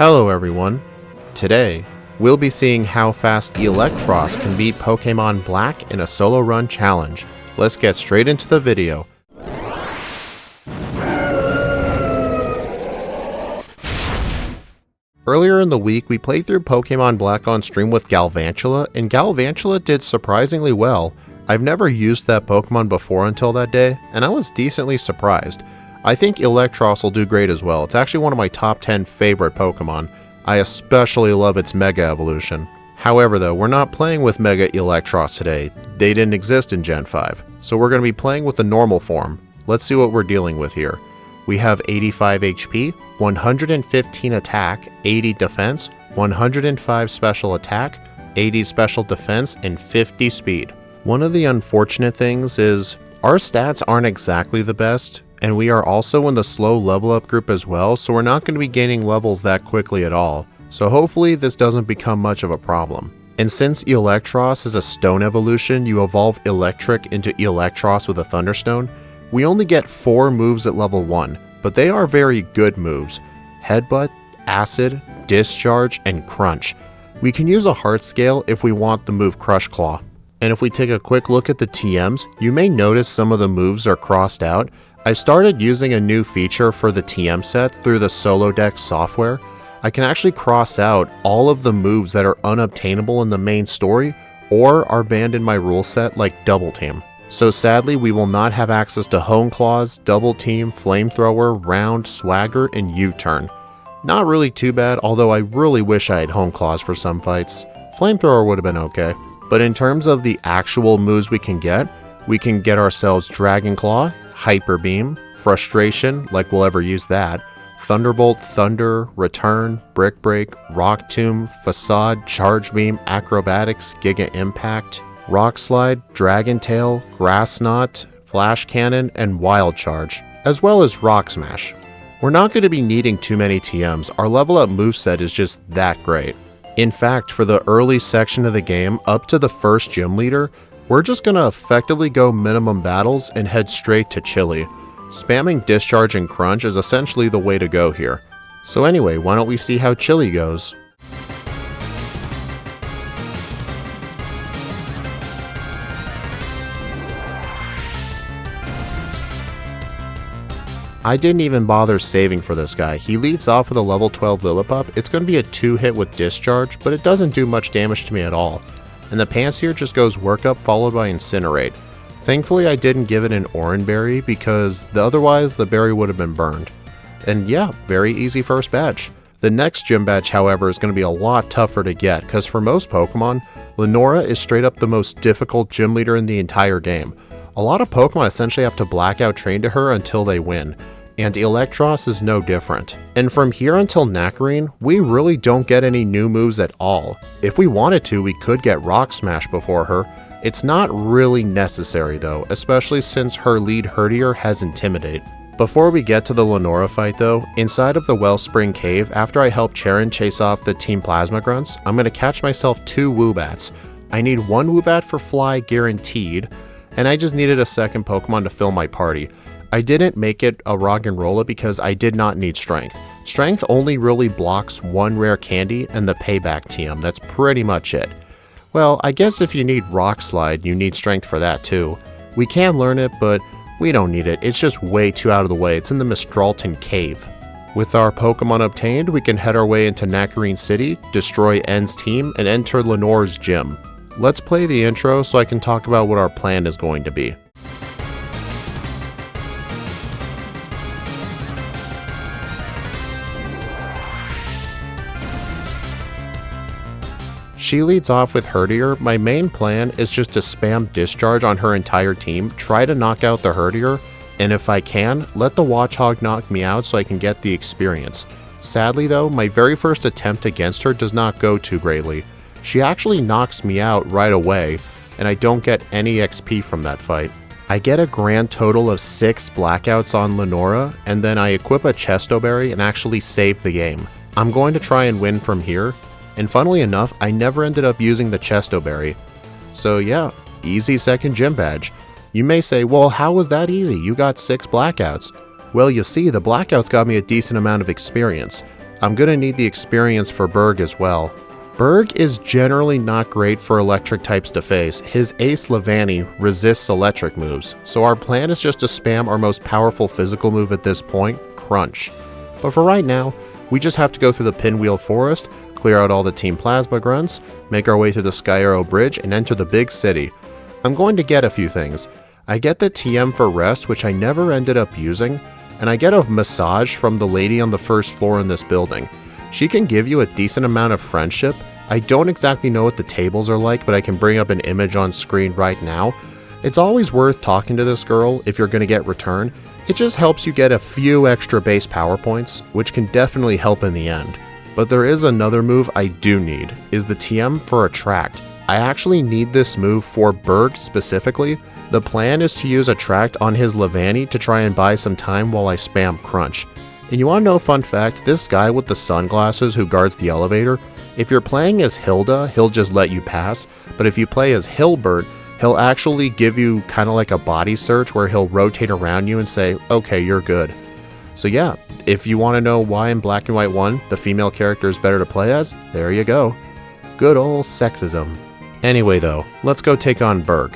Hello everyone. Today, we'll be seeing how fast Eelektross can beat Pokemon Black in a solo run challenge. Let's get straight into the video. Earlier in the week, we played through Pokemon Black on stream with Galvantula, and Galvantula did surprisingly well. I've never used that Pokemon before until that day, and I was decently surprised. I think Eelektross will do great as well. It's actually one of my top 10 favorite Pokemon. I especially love its Mega Evolution. However though, we're not playing with Mega Eelektross today. They didn't exist in Gen 5. So we're going to be playing with the normal form. Let's see what we're dealing with here. We have 85 HP, 115 attack, 80 defense, 105 special attack, 80 special defense, and 50 speed. One of the unfortunate things is our stats aren't exactly the best, and we are also in the slow level up group as well, so we're not going to be gaining levels that quickly at all. So hopefully this doesn't become much of a problem. And since Eelektross is a stone evolution, you evolve Electric into Eelektross with a Thunderstone, we only get 4 moves at level 1, but they are very good moves. Headbutt, Acid, Discharge, and Crunch. We can use a Heart Scale if we want the move Crush Claw. And if we take a quick look at the TMs, you may notice some of the moves are crossed out. I've started using a new feature for the TM set through the Solo Deck software. I can actually cross out all of the moves that are unobtainable in the main story or are banned in my rule set like Double Team. So sadly, we will not have access to Hone Claws, Double Team, Flamethrower, Round, Swagger, and U-Turn. Not really too bad, although I really wish I had Hone Claws for some fights. Flamethrower would have been okay. But in terms of the actual moves we can get ourselves Dragon Claw, Hyper Beam, Frustration, like we'll ever use that, Thunderbolt, Thunder, Return, Brick Break, Rock Tomb, Facade, Charge Beam, Acrobatics, Giga Impact, Rock Slide, Dragon Tail, Grass Knot, Flash Cannon, and Wild Charge, as well as Rock Smash. We're not going to be needing too many TMs, our level up moveset is just that great. In fact, for the early section of the game, up to the first gym leader, we're just going to effectively go minimum battles and head straight to Chili. Spamming Discharge and Crunch is essentially the way to go here. So anyway, why don't we see how Chili goes? I didn't even bother saving for this guy. He leads off with a level 12 Lillipup. It's going to be a 2-hit with Discharge, but it doesn't do much damage to me at all. And the Pansear just goes Work Up followed by Incinerate. Thankfully I didn't give it an Oran Berry because otherwise the berry would have been burned. And yeah, very easy first badge. The next gym badge, however, is going to be a lot tougher to get because for most Pokemon, Lenora is straight up the most difficult gym leader in the entire game. A lot of Pokemon essentially have to blackout train to her until they win, and Eelektross is no different. And from here until Nacrene, we really don't get any new moves at all. If we wanted to, we could get Rock Smash before her. It's not really necessary though, especially since her lead Herdier has Intimidate. Before we get to the Lenora fight though, inside of the Wellspring Cave, after I help Charon chase off the Team Plasma Grunts, I'm going to catch myself 2 Woobats. I need 1 Woobat for Fly guaranteed, and I just needed a second Pokemon to fill my party. I didn't make it a Roggenrola because I did not need Strength. Strength only really blocks 1 rare candy and the Payback TM, that's pretty much it. Well, I guess if you need Rock Slide, you need Strength for that too. We can learn it, but we don't need it, it's just way too out of the way, it's in the Mistralton Cave. With our Pokemon obtained, we can head our way into Nacrene City, destroy N's team, and enter Lenore's gym. Let's play the intro so I can talk about what our plan is going to be. She leads off with Herdier. My main plan is just to spam Discharge on her entire team, try to knock out the Herdier, and if I can, let the Watchog knock me out so I can get the experience. Sadly though, my very first attempt against her does not go too greatly. She actually knocks me out right away, and I don't get any XP from that fight. I get a grand total of 6 blackouts on Lenora, and then I equip a Chesto Berry and actually save the game. I'm going to try and win from here, and funnily enough, I never ended up using the Chesto Berry. So yeah, easy second gym badge. You may say, well, how was that easy? You got 6 blackouts. Well, you see, the blackouts got me a decent amount of experience. I'm gonna need the experience for Burgh as well. Burgh is generally not great for electric types to face. His ace Levani resists electric moves, so our plan is just to spam our most powerful physical move at this point, Crunch. But for right now, we just have to go through the Pinwheel Forest, clear out all the Team Plasma grunts, make our way to the Sky Arrow Bridge, and enter the big city. I'm going to get a few things. I get the TM for rest, which I never ended up using, and I get a massage from the lady on the first floor in this building. She can give you a decent amount of friendship. I don't exactly know what the tables are like, but I can bring up an image on screen right now. It's always worth talking to this girl if you're going to get return. It just helps you get a few extra base power points, which can definitely help in the end. But there is another move I do need, is the TM for Attract. I actually need this move for Burgh specifically. The plan is to use Attract on his Levani to try and buy some time while I spam Crunch. And you want to know a fun fact? This guy with the sunglasses who guards the elevator, if you're playing as Hilda, he'll just let you pass, but if you play as Hilbert, he'll actually give you kind of like a body search where he'll rotate around you and say, okay, you're good. So yeah, if you want to know why in Black and White 1 the female character is better to play as, there you go. Good ol' sexism. Anyway though, let's go take on Burgh.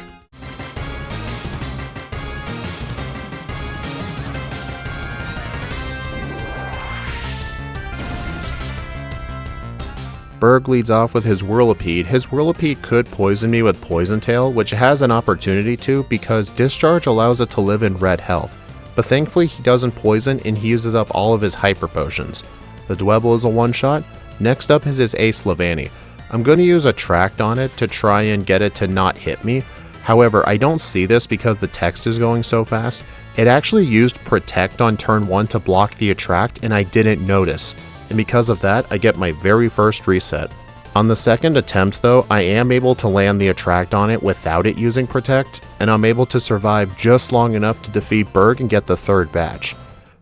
Burgh leads off with his Whirlipede. His Whirlipede could poison me with Poison Tail, which it has an opportunity to because Discharge allows it to live in red health. But thankfully he doesn't poison and he uses up all of his Hyper Potions. The Dwebble is a one-shot. Next up is his Ace Levani. I'm going to use Attract on it to try and get it to not hit me. However, I don't see this because the text is going so fast. It actually used Protect on turn 1 to block the Attract and I didn't notice. And because of that, I get my very first reset. On the second attempt though, I am able to land the Attract on it without it using Protect, and I'm able to survive just long enough to defeat Burgh and get the third batch.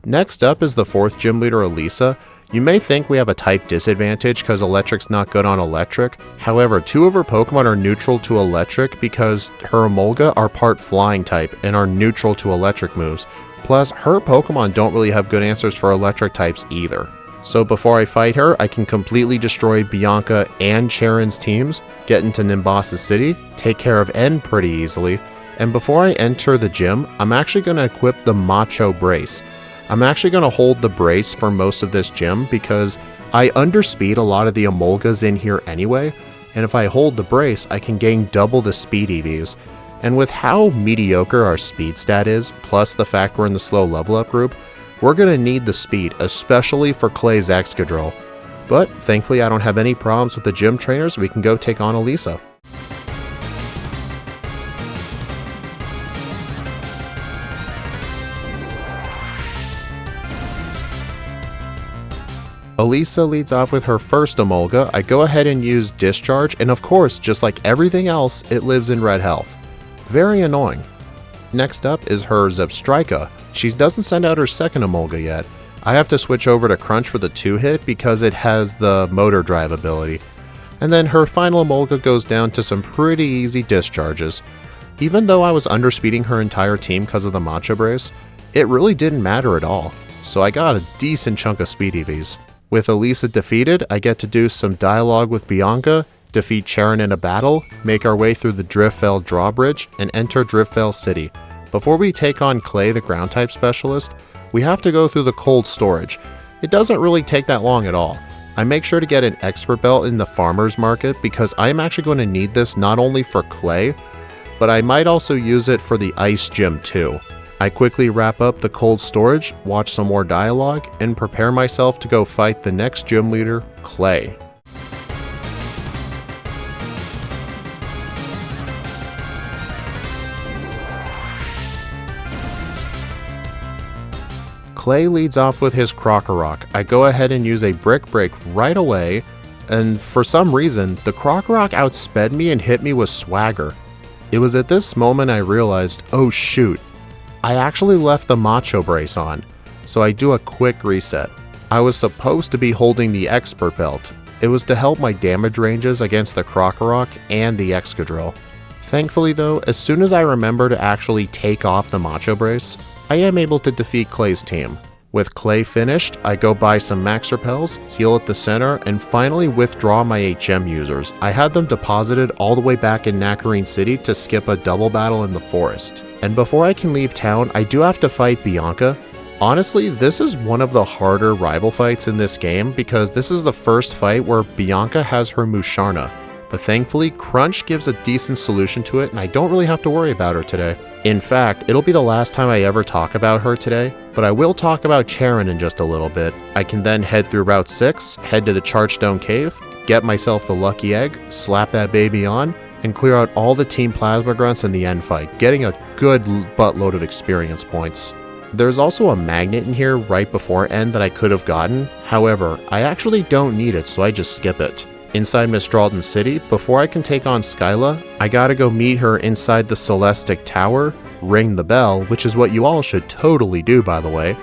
Next up is the fourth gym leader, Elesa. You may think we have a type disadvantage because Electric's not good on Electric. However, two of her Pokemon are neutral to Electric because her Emolga are part Flying type and are neutral to Electric moves. Plus, her Pokemon don't really have good answers for Electric types either. So before I fight her, I can completely destroy Bianca and Charon's teams, get into Nimbasa City, take care of N pretty easily, and before I enter the gym, I'm actually going to equip the Macho Brace. I'm actually going to hold the Brace for most of this gym because I underspeed a lot of the Emolgas in here anyway, and if I hold the Brace, I can gain double the speed EVs. And with how mediocre our speed stat is, plus the fact we're in the slow level up group, we're going to need the speed, especially for Clay's Excadrill. But thankfully I don't have any problems with the gym trainers, we can go take on Elesa. Elesa leads off with her first Emolga. I go ahead and use Discharge, and of course, just like everything else, it lives in red health. Very annoying. Next up is her Zebstrika. She doesn't send out her second Emolga yet. I have to switch over to Crunch for the 2-hit because it has the Motor Drive ability. And then her final Emolga goes down to some pretty easy discharges. Even though I was underspeeding her entire team because of the Macho Brace, it really didn't matter at all. So I got a decent chunk of speed EVs. With Elesa defeated, I get to do some dialogue with Bianca, defeat Charon in a battle, make our way through the Driftveil drawbridge, and enter Driftveil City. Before we take on Clay, the ground type specialist, we have to go through the cold storage. It doesn't really take that long at all. I make sure to get an expert belt in the farmer's market because I'm actually going to need this not only for Clay, but I might also use it for the ice gym too. I quickly wrap up the cold storage, watch some more dialogue, and prepare myself to go fight the next gym leader, Clay. Clay leads off with his Krokorok. I go ahead and use a Brick Break right away, and for some reason, the Krokorok outsped me and hit me with Swagger. It was at this moment I realized, oh shoot, I actually left the Macho Brace on, so I do a quick reset. I was supposed to be holding the Expert Belt. It was to help my damage ranges against the Krokorok and the Excadrill. Thankfully though, as soon as I remember to actually take off the Macho Brace, I am able to defeat Clay's team. With Clay finished, I go buy some max repels, heal at the center, and finally withdraw my HM users. I had them deposited all the way back in Nakarine City to skip a double battle in the forest. And before I can leave town, I do have to fight Bianca. Honestly, this is one of the harder rival fights in this game because this is the first fight where Bianca has her Musharna. But thankfully, Crunch gives a decent solution to it and I don't really have to worry about her today. In fact, it'll be the last time I ever talk about her today, but I will talk about Charon in just a little bit. I can then head through Route 6, head to the Chargestone Cave, get myself the Lucky Egg, slap that baby on, and clear out all the Team Plasma Grunts in the end fight, getting a good buttload of experience points. There's also a magnet in here right before end that I could have gotten, however, I actually don't need it so I just skip it. Inside Mistralden City, before I can take on Skyla, I gotta go meet her inside the Celestic Tower, ring the bell, which is what you all should totally do by the way,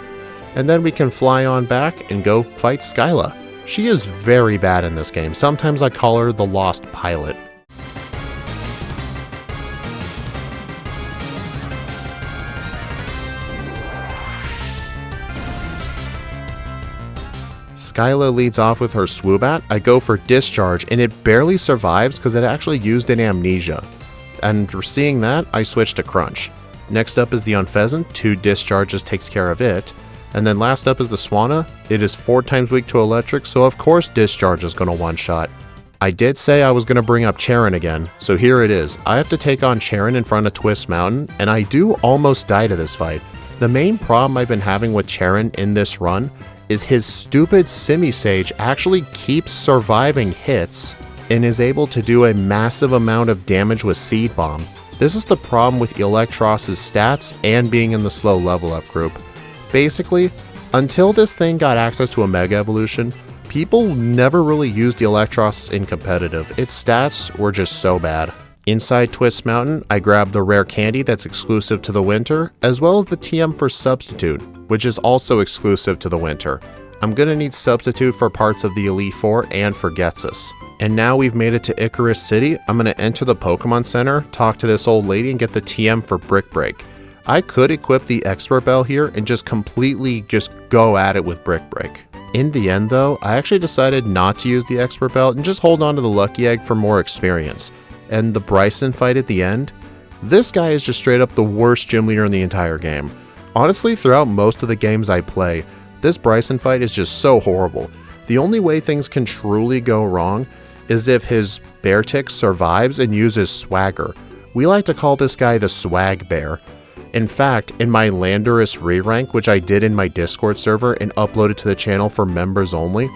and then we can fly on back and go fight Skyla. She is very bad in this game, sometimes I call her the Lost Pilot. Skyla leads off with her Swoobat. I go for Discharge and it barely survives because it actually used an Amnesia. And for seeing that, I switch to Crunch. Next up is the Unpheasant, 2 Discharges takes care of it. And then last up is the Swanna. It is 4 times weak to Electric, so of course Discharge is going to one-shot. I did say I was going to bring up Charon again, so here it is. I have to take on Charon in front of Twist Mountain, and I do almost die to this fight. The main problem I've been having with Charon in this run is his stupid Simisage actually keeps surviving hits and is able to do a massive amount of damage with Seed Bomb. This is the problem with Eelektross' stats and being in the slow level up group. Basically, until this thing got access to a Mega Evolution, people never really used Eelektross in competitive. Its stats were just so bad. Inside Twist Mountain, I grabbed the rare candy that's exclusive to the winter, as well as the TM for Substitute, which is also exclusive to the winter. I'm gonna need Substitute for parts of the Elite Four and for Getsus. And now we've made it to Icarus City, I'm gonna enter the Pokemon Center, talk to this old lady, and get the TM for Brick Break. I could equip the Expert Bell here and just completely go at it with Brick Break. In the end though, I actually decided not to use the Expert Bell and just hold on to the Lucky Egg for more experience. And the Brycen fight at the end, this guy is just straight up the worst gym leader in the entire game. Honestly, throughout most of the games I play, this Brycen fight is just so horrible. The only way things can truly go wrong is if his Beartic survives and uses Swagger. We like to call this guy the Swag Bear. In fact, in my Landorus re-rank, which I did in my Discord server and uploaded to the channel for members only,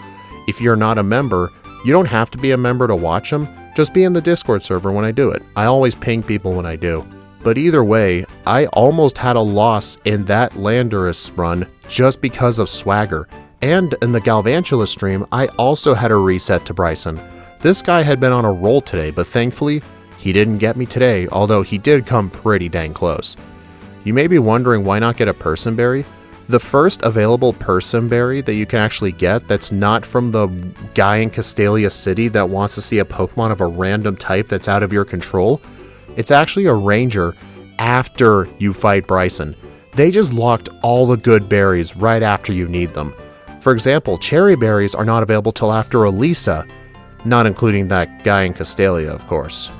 if you're not a member, you don't have to be a member to watch them. Just be in the Discord server when I do it. I always ping people when I do. But either way, I almost had a loss in that Landorus run just because of Swagger. And in the Galvantula stream, I also had a reset to Brycen. This guy had been on a roll today, but thankfully, he didn't get me today, although he did come pretty dang close. You may be wondering why not get a Person Berry. The first available Person Berry that you can actually get that's not from the guy in Castelia City that wants to see a Pokemon of a random type that's out of your control, it's actually a Ranger after you fight Brycen. They just locked all the good berries right after you need them. For example, Cherry Berries are not available till after Elesa, not including that guy in Castelia, of course.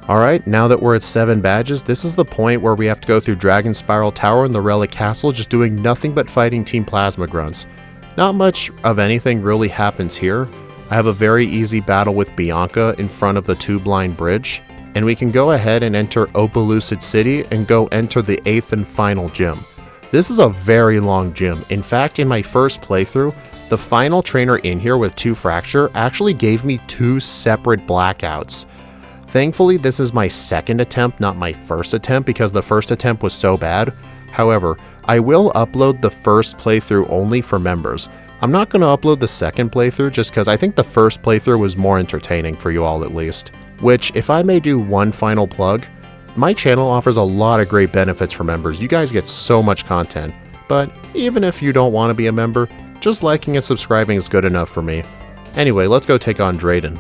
Alright, now that we're at 7 badges, this is the point where we have to go through Dragon Spiral Tower and the Relic Castle just doing nothing but fighting Team Plasma Grunts. Not much of anything really happens here. I have a very easy battle with Bianca in front of the Tube Line Bridge, and we can go ahead and enter Opalucid City and go enter the 8th and final gym. This is a very long gym. In fact, in my first playthrough, the final trainer in here with 2 Fracture actually gave me 2 separate blackouts. Thankfully, this is my second attempt, not my first attempt, because the first attempt was so bad. However, I will upload the first playthrough only for members. I'm not going to upload the second playthrough just because I think the first playthrough was more entertaining for you all at least. Which, if I may do one final plug, my channel offers a lot of great benefits for members. You guys get so much content. But even if you don't want to be a member, just liking and subscribing is good enough for me. Anyway, let's go take on Drayden.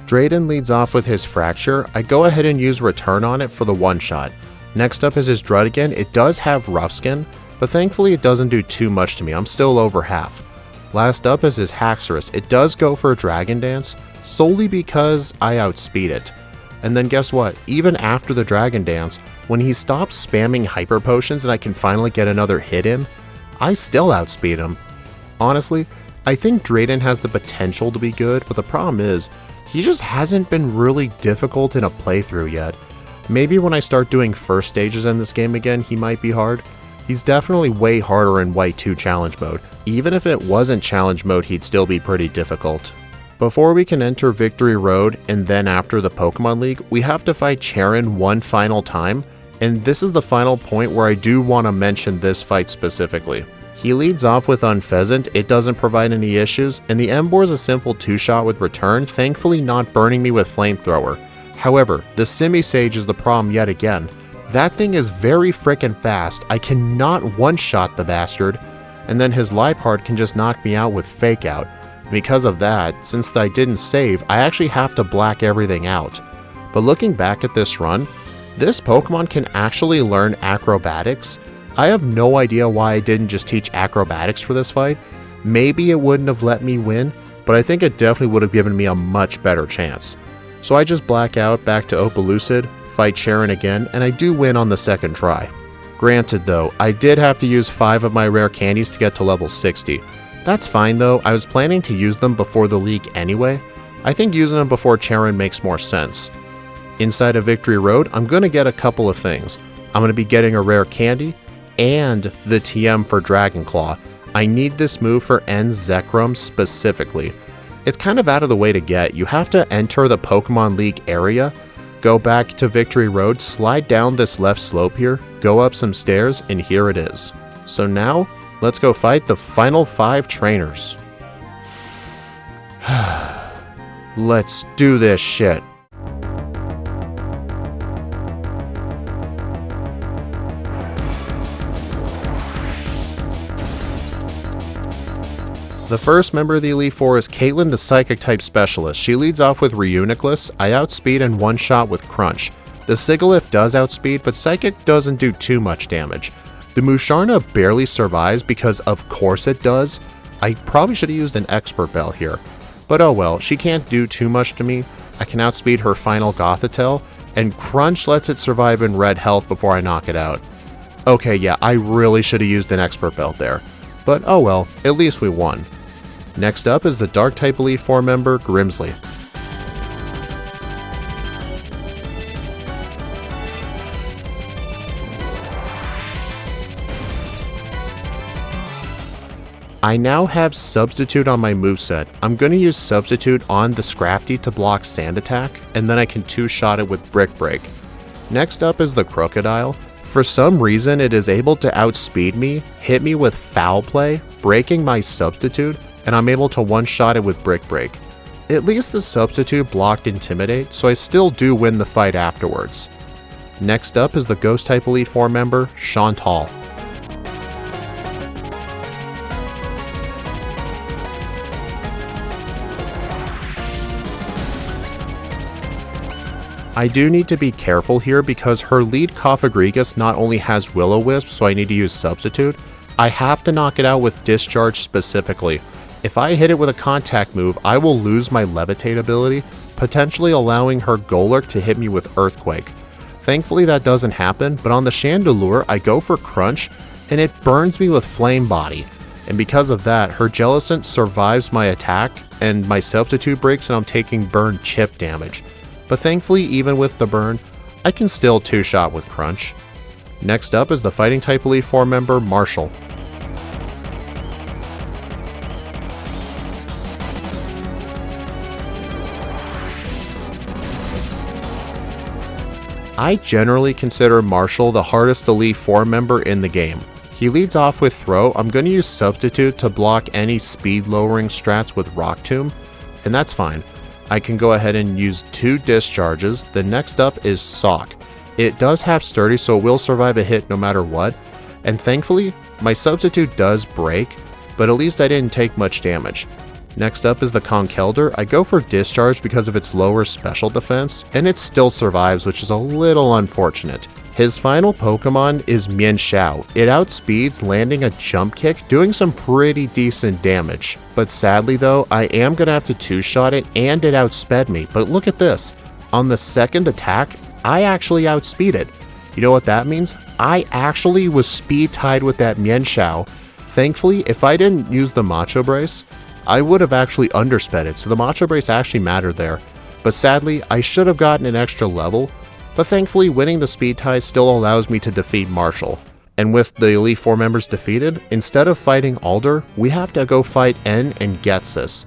Drayden leads off with his Fracture. I go ahead and use Return on it for the one-shot. Next up is his Druddigan. It does have Rough Skin, but thankfully it doesn't do too much to me. I'm still over half. Last up is his Haxorus. It does go for a Dragon Dance, solely because I outspeed it. And then guess what? Even after the Dragon Dance, when he stops spamming Hyper Potions and I can finally get another hit in, I still outspeed him. Honestly, I think Drayden has the potential to be good, but the problem is, he just hasn't been really difficult in a playthrough yet. Maybe when I start doing first stages in this game again, he might be hard. He's definitely way harder in White 2 Challenge Mode. Even if it wasn't Challenge Mode, he'd still be pretty difficult. Before we can enter Victory Road, and then after the Pokemon League, we have to fight Cheren one final time, and this is the final point where I do want to mention this fight specifically. He leads off with Unpheasant, it doesn't provide any issues, and the Emboar is a simple 2-shot with Return, thankfully not burning me with Flamethrower. However, the Simisage is the problem yet again. That thing is very frickin' fast, I cannot one-shot the bastard, and then his Liepard can just knock me out with Fake Out. Because of that, since I didn't save, I actually have to black everything out. But looking back at this run, this Pokemon can actually learn Acrobatics. I have no idea why I didn't just teach Acrobatics for this fight. Maybe it wouldn't have let me win, but I think it definitely would have given me a much better chance. So I just black out back to Opalucid, fight Cheren again, and I do win on the second try. Granted though, I did have to use 5 of my rare candies to get to level 60. That's fine though, I was planning to use them before the league anyway. I think using them before Cheren makes more sense. Inside of Victory Road, I'm going to get a couple of things. I'm going to be getting a rare candy, and the TM for Dragon Claw. I need this move for N Zekrom specifically. It's kind of out of the way to get. You have to enter the Pokemon League area, go back to Victory Road, slide down this left slope here, go up some stairs, and here it is. So now, let's go fight the final 5 trainers. Let's do this shit. The first member of the Elite Four is Caitlin, the Psychic-type Specialist. She leads off with Reuniclus. I outspeed and one-shot with Crunch. The Sigilyph does outspeed, but Psychic doesn't do too much damage. The Musharna barely survives because of course it does. I probably should have used an Expert Bell here. But oh well, she can't do too much to me. I can outspeed her final Gothitelle, and Crunch lets it survive in red health before I knock it out. Okay, yeah, I really should have used an Expert Bell there. But oh well, at least we won. Next up is the Dark-type Elite Four member, Grimsley. I now have Substitute on my moveset. I'm going to use Substitute on the Scrafty to block Sand Attack, and then I can 2-shot it with Brick Break. Next up is the Crocodile. For some reason, it is able to outspeed me, hit me with Foul Play, breaking my Substitute, and I'm able to one-shot it with Brick Break. At least the Substitute blocked Intimidate, so I still do win the fight afterwards. Next up is the Ghost-type Elite Four member, Chantal. I do need to be careful here because her lead Cofagrigus not only has Will-O-Wisp, so I need to use Substitute, I have to knock it out with Discharge specifically. If I hit it with a contact move, I will lose my Levitate ability, potentially allowing her Golurk to hit me with Earthquake. Thankfully that doesn't happen, but on the Chandelure, I go for Crunch, and it burns me with Flame Body. And because of that, her Jellicent survives my attack, and my Substitute breaks and I'm taking burn chip damage. But thankfully, even with the burn, I can still 2-shot with Crunch. Next up is the Fighting-type Elite Four member, Marshall. I generally consider Marshall the hardest Elite Four member in the game. He leads off with Throw. I'm going to use Substitute to block any speed lowering strats with Rock Tomb, and that's fine. I can go ahead and use 2 discharges. The next up is Sock. It does have Sturdy, so it will survive a hit no matter what, and thankfully, my Substitute does break, but at least I didn't take much damage. Next up is the Conkeldurr. I go for Discharge because of its lower special defense, and it still survives, which is a little unfortunate. His final Pokemon is Mienshao. It outspeeds, landing a jump kick, doing some pretty decent damage. But sadly though, I am going to have to two-shot it, and it outsped me. But look at this. On the second attack, I actually outspeed it. You know what that means? I actually was speed tied with that Mienshao. Thankfully, if I didn't use the Macho Brace, I would have actually undersped it, so the Macho Brace actually mattered there. But sadly, I should have gotten an extra level, but thankfully winning the speed tie still allows me to defeat Marshall. And with the Elite Four members defeated, instead of fighting Alder, we have to go fight N and Ghetsis.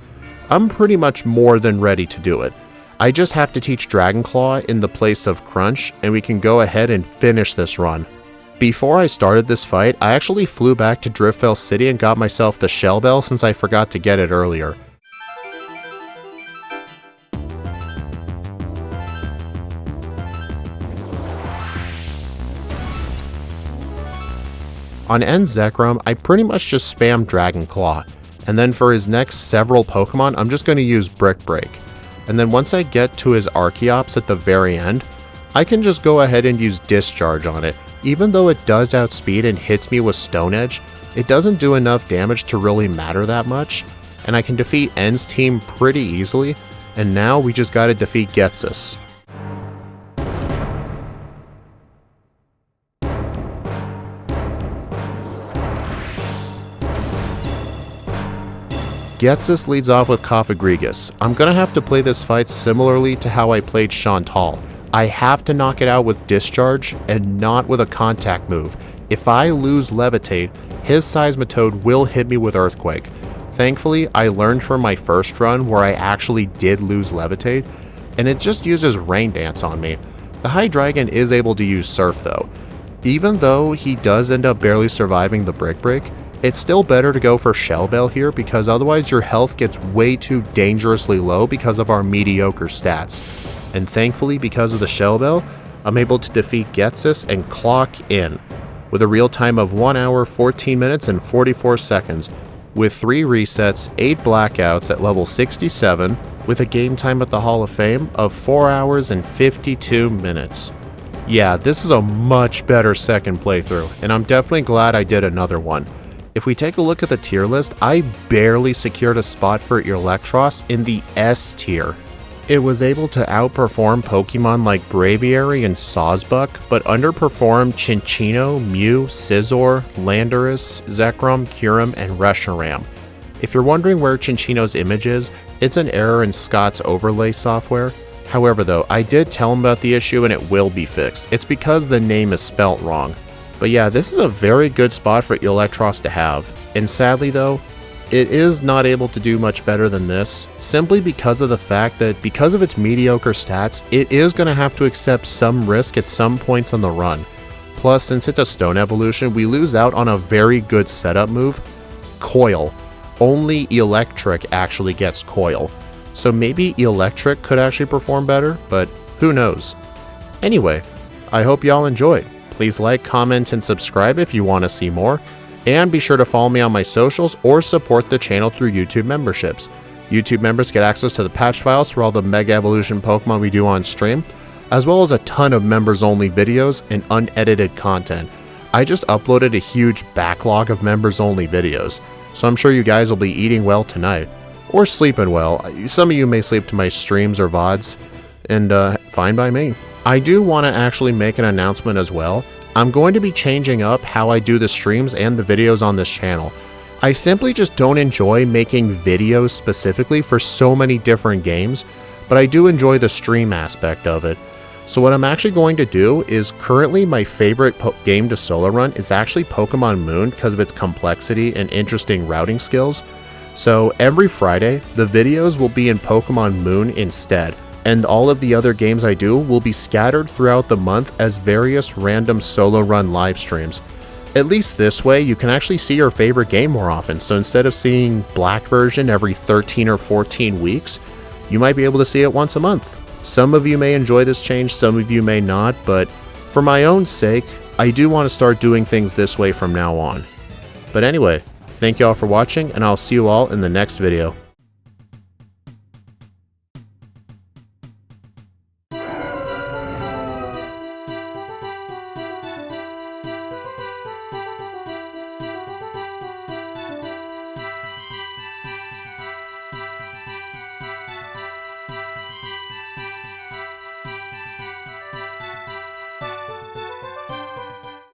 I'm pretty much more than ready to do it. I just have to teach Dragon Claw in the place of Crunch, and we can go ahead and finish this run. Before I started this fight, I actually flew back to Driftvale City and got myself the Shell Bell since I forgot to get it earlier. On N Zekrom, I pretty much just spam Dragon Claw, and then for his next several Pokemon, I'm just going to use Brick Break. And then once I get to his Archeops at the very end, I can just go ahead and use Discharge on it. Even though it does outspeed and hits me with Stone Edge, it doesn't do enough damage to really matter that much, and I can defeat N's team pretty easily, and now we just gotta defeat Ghetsis. Ghetsis leads off with Cofagrigus. I'm gonna have to play this fight similarly to how I played Chantal. I have to knock it out with Discharge and not with a contact move. If I lose Levitate, his Seismitoad will hit me with Earthquake. Thankfully, I learned from my first run where I actually did lose Levitate, and it just uses Rain Dance on me. The Hydreigon is able to use Surf though. Even though he does end up barely surviving the Brick Break, it's still better to go for Shell Bell here because otherwise your health gets way too dangerously low because of our mediocre stats. And thankfully, because of the Shell Bell, I'm able to defeat Ghetsis and clock in, with a real time of 1 hour, 14 minutes, and 44 seconds, with 3 resets, 8 blackouts at level 67, with a game time at the Hall of Fame of 4 hours and 52 minutes. Yeah, this is a much better second playthrough, and I'm definitely glad I did another one. If we take a look at the tier list, I barely secured a spot for Eelektross in the S tier. It was able to outperform Pokemon like Braviary and Sawsbuck, but underperformed Chinchino, Mew, Scizor, Landorus, Zekrom, Kyurem, and Reshiram. If you're wondering where Chinchino's image is, it's an error in Scott's overlay software. However though, I did tell him about the issue and it will be fixed. It's because the name is spelt wrong. But yeah, this is a very good spot for Eelektross to have. And sadly though, it is not able to do much better than this, simply because of the fact that because of its mediocre stats, it is going to have to accept some risk at some points on the run. Plus, since it's a Stone evolution, we lose out on a very good setup move, Coil. Only Electric actually gets Coil. So maybe Electric could actually perform better, but who knows. Anyway, I hope y'all enjoyed. Please like, comment, and subscribe if you want to see more. And be sure to follow me on my socials or support the channel through YouTube memberships. YouTube members get access to the patch files for all the Mega Evolution Pokemon we do on stream, as well as a ton of members-only videos and unedited content. I just uploaded a huge backlog of members-only videos, so I'm sure you guys will be eating well tonight. Or sleeping well. Some of you may sleep to my streams or VODs, and fine by me. I do want to actually make an announcement as well. I'm going to be changing up how I do the streams and the videos on this channel. I simply just don't enjoy making videos specifically for so many different games, but I do enjoy the stream aspect of it. So what I'm actually going to do is currently my favorite game to solo run is actually Pokemon Moon because of its complexity and interesting routing skills. So every Friday, the videos will be in Pokemon Moon instead. And all of the other games I do will be scattered throughout the month as various random solo run live streams. At least this way, you can actually see your favorite game more often, so instead of seeing Black version every 13 or 14 weeks, you might be able to see it once a month. Some of you may enjoy this change, some of you may not, but for my own sake, I do want to start doing things this way from now on. But anyway, thank you all for watching, and I'll see you all in the next video.